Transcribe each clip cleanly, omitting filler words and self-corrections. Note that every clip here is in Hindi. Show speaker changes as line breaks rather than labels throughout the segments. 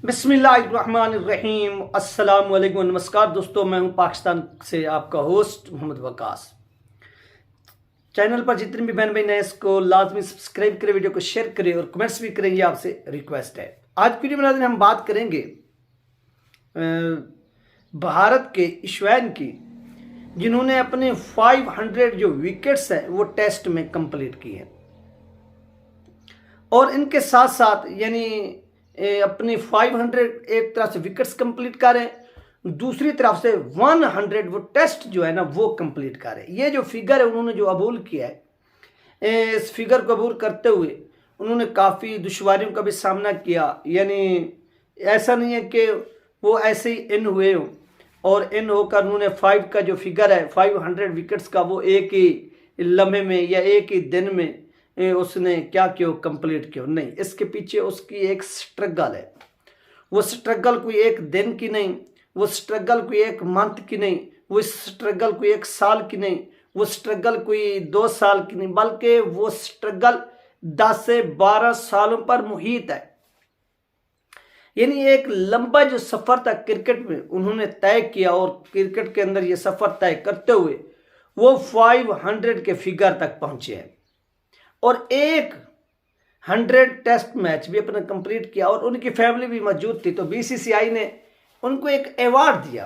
बिस्मिल्लाहिर्रहमानिर्रहीम। अस्सलाम वालेकुम। नमस्कार दोस्तों, मैं हूं पाकिस्तान से आपका होस्ट मोहम्मद वकास। चैनल पर जितने भी बहन भाई नए इसको लाजमी सब्सक्राइब करें, वीडियो को शेयर करें और कमेंट्स भी करें, ये आपसे रिक्वेस्ट है। आज वीडियो में हम बात करेंगे भारत के ईशवैन की, जिन्होंने अपने 500 जो विकेट्स हैं वो टेस्ट में कंप्लीट किए हैं और इनके साथ साथ यानी अपनी 500 एक तरफ से विकेट्स कंप्लीट करें, दूसरी तरफ से 100 वो टेस्ट जो है ना वो कंप्लीट करें। ये जो फिगर है उन्होंने जो अबूल किया है, इस फिगर को अबूल करते हुए उन्होंने काफ़ी दुश्वारियों का भी सामना किया। यानी ऐसा नहीं है कि वो ऐसे ही इन हुए हो और इन होकर उन्होंने 5 का जो फिगर है 500 विकेट्स का वो एक ही लम्हे में या एक ही दिन में उसने क्या क्यों कंप्लीट क्यों नहीं। इसके पीछे उसकी एक स्ट्रगल है। वो स्ट्रगल कोई एक दिन की नहीं, वो स्ट्रगल कोई एक मंथ की नहीं, वो स्ट्रगल कोई एक साल की नहीं, वो स्ट्रगल कोई 2 साल की नहीं, बल्कि वो स्ट्रगल 10 से 12 सालों पर मुहित है। यानी एक लंबा जो सफ़र था क्रिकेट में उन्होंने तय किया और क्रिकेट के अंदर ये सफ़र तय करते हुए वो 500 के फिगर तक पहुंचे हैं और 100 टेस्ट मैच भी अपना कंप्लीट किया और उनकी फैमिली भी मौजूद थी। तो बीसीसीआई ने उनको एक अवार्ड दिया।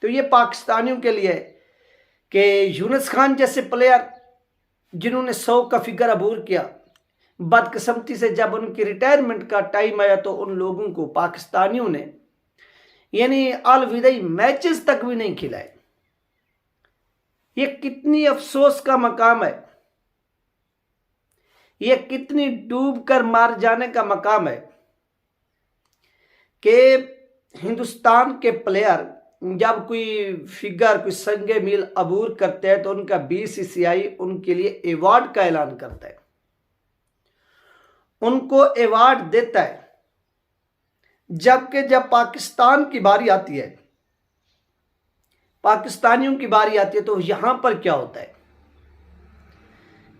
तो ये पाकिस्तानियों के लिए कि यूनुस खान जैसे प्लेयर जिन्होंने 100 का फिगर अबूर किया, बदकिस्मती से जब उनकी रिटायरमेंट का टाइम आया तो उन लोगों को पाकिस्तानियों ने यानी अलविदाई मैचेस तक भी नहीं खिलाए। ये कितनी अफसोस का मकाम है, ये कितनी डूब कर मार जाने का मकाम है कि हिंदुस्तान के प्लेयर जब कोई फिगर कोई संगे मील अबूर करते हैं तो उनका बीसीसीआई उनके लिए अवार्ड का ऐलान करता है, उनको अवार्ड देता है। जबकि जब पाकिस्तान की बारी आती है, पाकिस्तानियों की बारी आती है तो यहां पर क्या होता है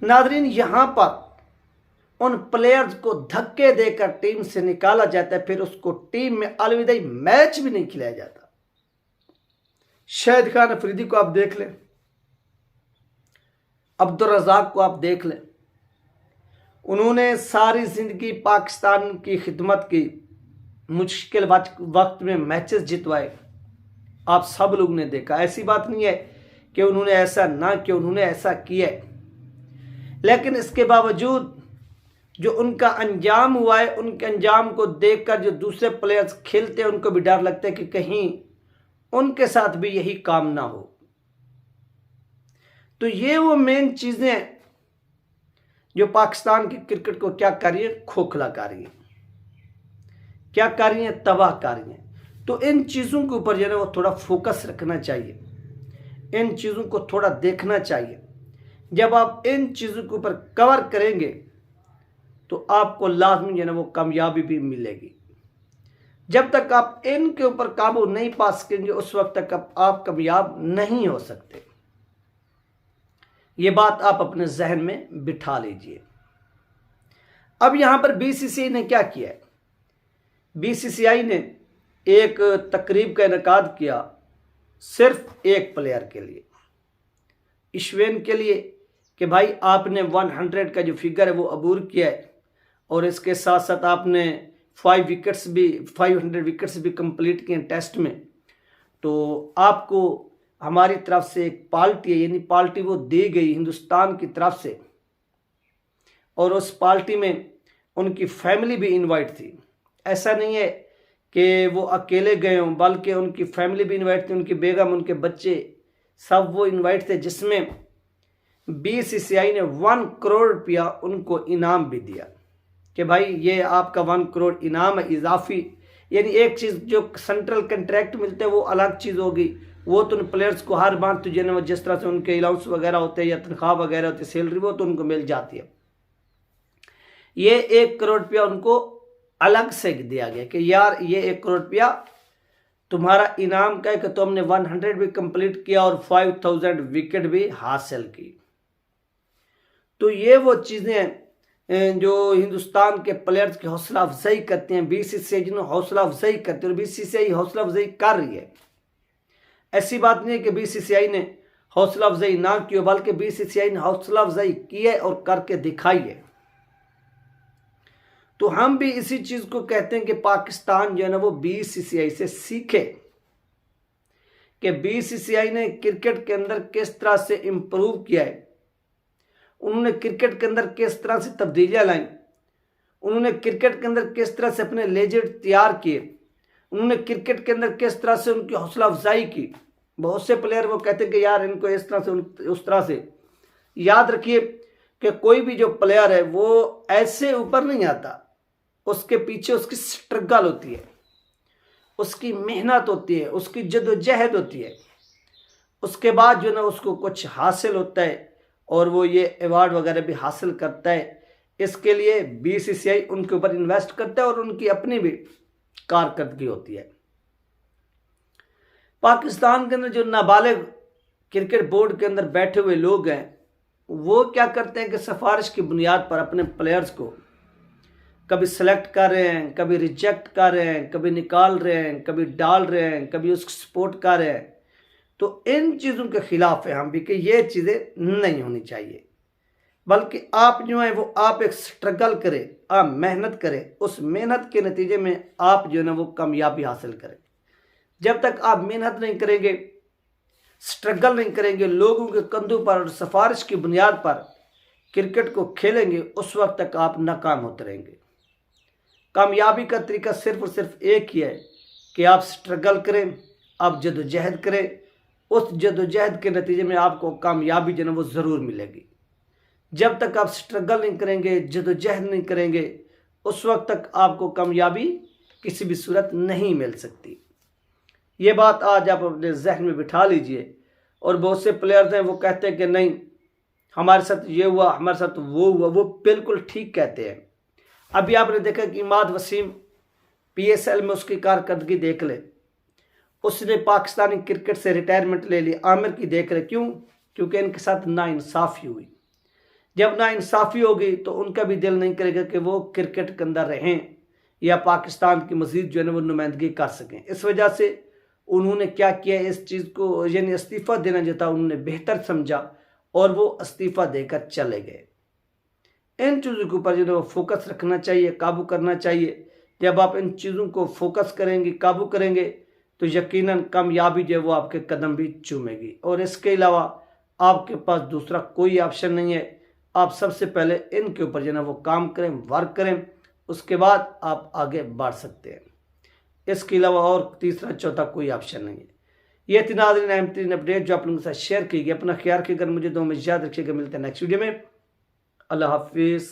नाजरीन, यहां पर उन प्लेयर्स को धक्के देकर टीम से निकाला जाता है, फिर उसको टीम में अलविदाई मैच भी नहीं खिलाया जाता। शाहिद खान अफरीदी को आप देख लें, अब्दुल रज़ाक को आप देख लें, उन्होंने सारी जिंदगी पाकिस्तान की खिदमत की, मुश्किल वक्त में मैचेस जितवाए। आप सब लोग ने देखा, ऐसी बात नहीं है कि उन्होंने ऐसा ना किया, उन्होंने ऐसा किया है, लेकिन इसके बावजूद जो उनका अंजाम हुआ है, उनके अंजाम को देखकर जो दूसरे प्लेयर्स खेलते हैं उनको भी डर लगता है कि कहीं उनके साथ भी यही काम ना हो। तो ये वो मेन चीजें जो पाकिस्तान की क्रिकेट को क्या कर रही है, खोखला कर रही है, क्या कर रही है, तबाह कर रही है। तो इन चीज़ों के ऊपर जो है वो थोड़ा फोकस रखना चाहिए, इन चीज़ों को थोड़ा देखना चाहिए। जब आप इन चीज़ों के ऊपर कवर करेंगे तो आपको लाजमी जो है वो कामयाबी भी मिलेगी। जब तक आप इनके ऊपर काबू नहीं पा सकेंगे उस वक्त तक आप कामयाब नहीं हो सकते। ये बात आप अपने जहन में बिठा लीजिए। अब यहां पर बीसीसीआई ने क्या किया है, बीसीसीआई ने एक तकरीब का इनेकाद किया सिर्फ एक प्लेयर के लिए, ईशवैन के लिए, कि भाई आपने 100 का जो फिगर है वो अबूर किया है और इसके साथ साथ आपने 500 विकेट्स भी कंप्लीट किए टेस्ट में। तो आपको हमारी तरफ से एक पार्टी है, यानी पार्टी वो दी गई हिंदुस्तान की तरफ से और उस पार्टी में उनकी फैमिली भी इनवाइट थी। ऐसा नहीं है कि वो अकेले गए हों, बल्कि उनकी फैमिली भी इनवाइट थी, उनकी बेगम, उनके बच्चे सब वो इनवाइट थे, जिसमें बीसीसीआई ने 1 करोड़ रुपया उनको इनाम भी दिया कि भाई ये आपका 1 करोड़ इनाम है इजाफी। यानी एक चीज़ जो सेंट्रल कंट्रैक्ट मिलते हैं वो अलग चीज़ होगी, वो तो उन प्लेयर्स को हर बार तो जो जिस तरह से उनके अलाउंस वगैरह होते हैं या तनख्वाह वगैरह होती है, सैलरी, वो तो उनको मिल जाती है। ये 1 करोड़ रुपया उनको अलग से दिया गया कि यार ये 1 करोड़ रुपया तुम्हारा इनाम का है कि तुमने 100 भी कंप्लीट किया और 5000 विकेट भी हासिल की। तो ये वो चीज़ें हैं जो हिंदुस्तान के प्लेयर्स की हौसला अफजाई करते हैं, बीसीसीआई जिन्होंने हौसला अफजाई करते हैं और बीसीसीआई हौसला अफजाई कर रही है। ऐसी बात नहीं है कि बीसीसीआई ने हौसला अफजाई ना की हो, बल्कि बीसीसीआई ने हौसला अफजाई की है और करके दिखाई है। तो हम भी इसी चीज को कहते हैं कि पाकिस्तान जो है ना वो बीसीसीआई से सीखे कि बीसीसीआई ने क्रिकेट के अंदर किस तरह से इंप्रूव किया है, उन्होंने क्रिकेट के अंदर किस तरह से तब्दीलियां लाई, उन्होंने क्रिकेट के अंदर किस तरह से अपने लेजेंड तैयार किए, उन्होंने क्रिकेट के अंदर किस तरह से उनकी हौसला अफजाई की। बहुत से प्लेयर वो कहते हैं कि यार इनको इस तरह से उस तरह से। याद रखिए कि कोई भी जो प्लेयर है वो ऐसे ऊपर नहीं आता, उसके पीछे उसकी स्ट्रगल होती है, उसकी मेहनत होती है, उसकी जद्दोजहद होती है, उसके बाद जो ना उसको कुछ हासिल होता है और वो ये अवार्ड वगैरह भी हासिल करता है। इसके लिए बीसीसीआई उनके ऊपर इन्वेस्ट करता है और उनकी अपनी भी कारकर्दगी होती है। पाकिस्तान के अंदर जो नाबालिग क्रिकेट बोर्ड के अंदर बैठे हुए लोग हैं वो क्या करते हैं कि सिफारिश की बुनियाद पर अपने प्लेयर्स को कभी सेलेक्ट कर रहे हैं, कभी रिजेक्ट कर रहे हैं, कभी निकाल रहे हैं, कभी डाल रहे हैं, कभी उसको सपोर्ट कर रहे हैं। तो इन चीज़ों के खिलाफ है हम भी कि ये चीज़ें नहीं होनी चाहिए, बल्कि आप जो है वो आप एक स्ट्रगल करें, आप मेहनत करें, उस मेहनत के नतीजे में आप जो है ना वो कामयाबी हासिल करें। जब तक आप मेहनत नहीं करेंगे, स्ट्रगल नहीं करेंगे, लोगों के कंधों पर और सिफारिश की बुनियाद पर क्रिकेट को खेलेंगे, उस वक्त तक आप नाकाम होते रहेंगे। कामयाबी का तरीका सिर्फ और सिर्फ एक ही है कि आप स्ट्रगल करें, आप जद्दोजहद करें, उस जद्दोजहद के नतीजे में आपको कामयाबी जो है वो ज़रूर मिलेगी। जब तक आप स्ट्रगल नहीं करेंगे, जद्दोजहद नहीं करेंगे, उस वक्त तक आपको कामयाबी किसी भी सूरत नहीं मिल सकती। ये बात आज आप अपने जहन में बिठा लीजिए। और बहुत से प्लेयर्स हैं वो कहते हैं कि नहीं हमारे साथ ये हुआ, हमारे साथ वो हुआ, वो बिल्कुल ठीक कहते हैं। अभी आपने देखा कि इमाद वसीम पीएसएल में उसकी कारकर्दगी देख ले, उसने पाकिस्तानी क्रिकेट से रिटायरमेंट ले ली। आमिर की देख ले, क्यों? क्योंकि इनके साथ नाइंसाफ़ी हुई। जब नाइंसाफ़ी होगी तो उनका भी दिल नहीं करेगा कि वो क्रिकेट के अंदर रहें या पाकिस्तान की मज़ीद जो है ना वो नुमाइंदगी कर सकें। इस वजह से उन्होंने क्या किया, इस चीज़ को यानी इस्तीफ़ा देना जो था उन्होंने बेहतर समझा और वो इस्तीफ़ा देकर चले गए। इन चीज़ों के ऊपर जो है फोकस रखना चाहिए, काबू करना चाहिए। जब आप इन चीज़ों को फोकस करेंगे, काबू करेंगे, तो यकीनन कामयाबी जो है वो आपके कदम भी चूमेगी। और इसके अलावा आपके पास दूसरा कोई ऑप्शन नहीं है। आप सबसे पहले इनके ऊपर जो है वो काम करें, वर्क करें, उसके बाद आप आगे बढ़ सकते हैं। इसके अलावा और तीसरा चौथा कोई ऑप्शन नहीं है। ये थी नाज़रीन अहम तरीन अपडेट जो आप लोगों के साथ शेयर की गई। अपना ख्याल रखिएगा, मुझे दो में याद रखिएगा। मिलते हैं नेक्स्ट वीडियो में। अल्लाह हाफिज़।